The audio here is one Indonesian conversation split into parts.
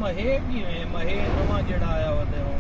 ਮਹੇ ਕਿਵੇਂ ਮਹੇ ਨਵਾਂ ਜਿਹੜਾ ਆਇਆ ਵਾ ਤੇ ਹੁਣ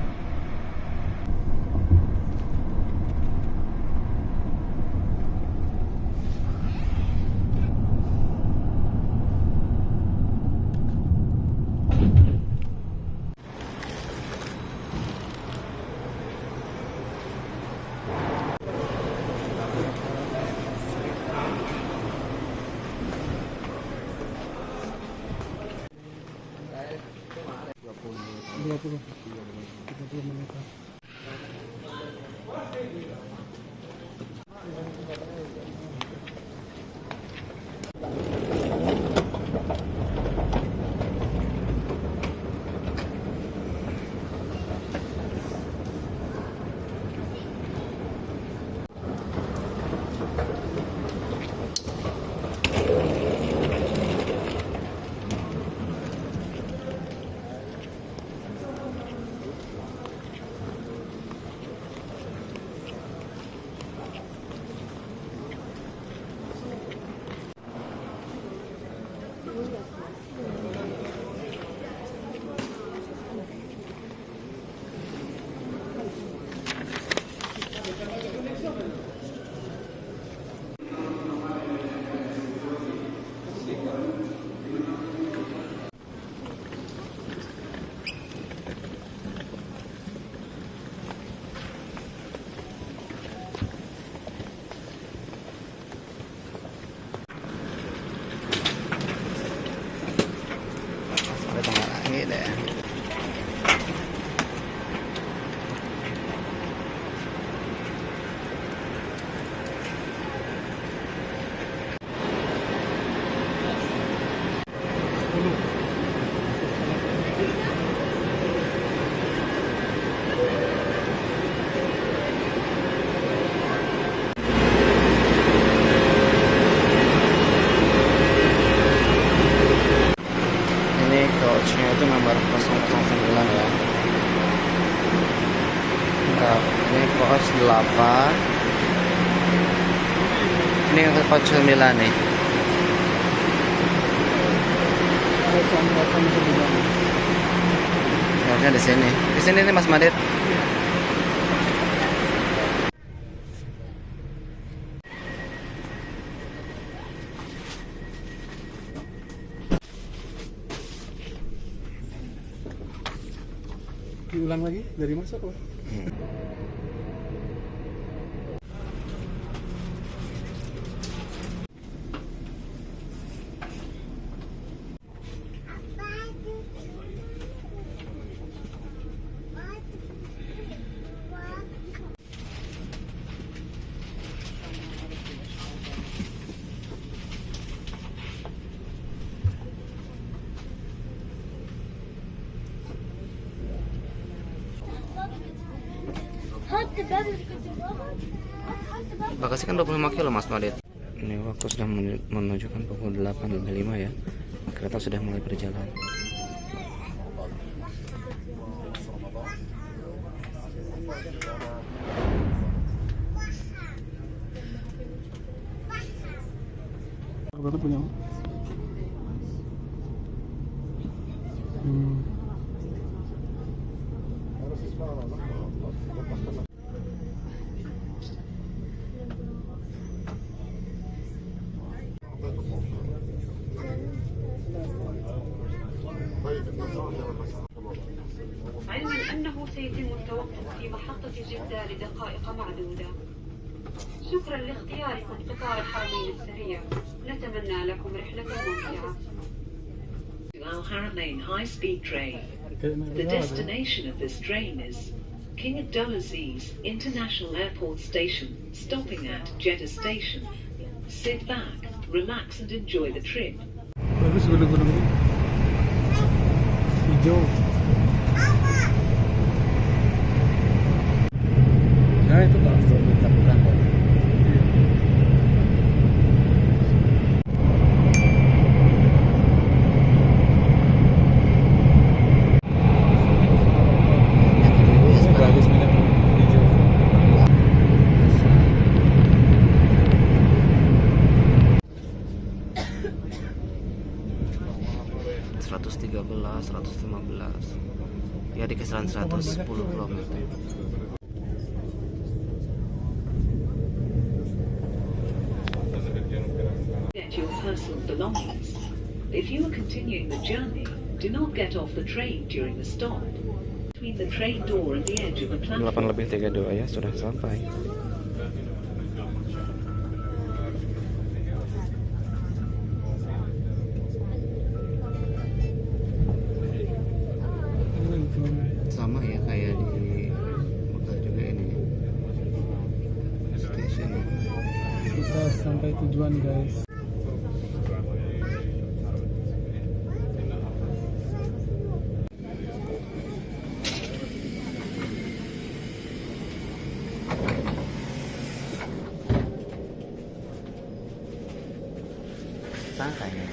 itu nomor 009 ya. Nah, ini pos 8. Ini yang ke pos 9 nih. Harusnya di sini. Di sini nih Mas Madit. Diulang lagi dari masa kok? Bagasi kan 25 kilo Mas Madit. Ini waktu sudah menunjukkan pukul 8.05 ya. Kereta sudah mulai berjalan. Berapa punya? علما أنه سيتم التوقف في محطة جدة لدقائق معدودة. شكرا لاختياركم قطار الحرمين السريع. نتمنى لكم رحلة ممتعة. Al Haramain high-speed train. The destination of this train is King Abdulaziz International Airport Station, stopping at Jeddah Station. Sit back, relax and enjoy the trip. Bagus gunung-gunung ini. Hijau. Nah itu Pak. Bukan. 103 115. Ya di kisaran 110 km. Get your personal belongings. If you are continuing the journey, do not get off the train during the stop. Between the train door and the edge of the platform. 8:32 ya, sudah sampai. Sama ya kayak di Mekah juga ini stasiun. Kita sampai tujuan guys. Sangkanya.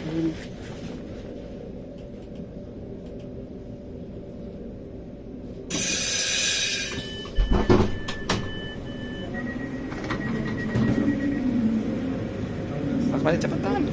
Mas balik cepetan.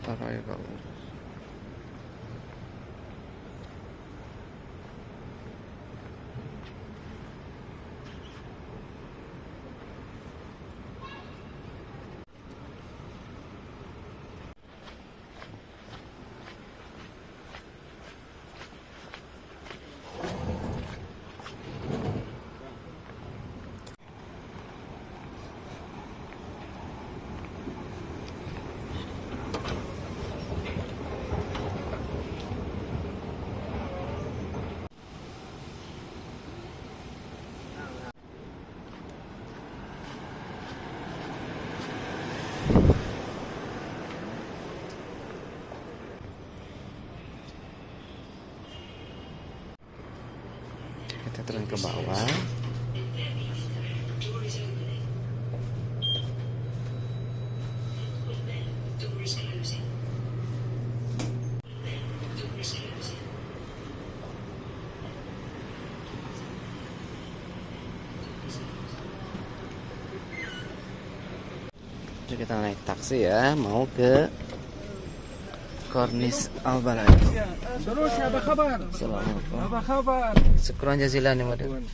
Arrival. Kita turun ke bawah. Jadi kita naik taksi ya, mau ke Kornis Al Balad. Terus apa kabar? Assalamualaikum. Apa kabar? Syukran jazilan ya, Madam.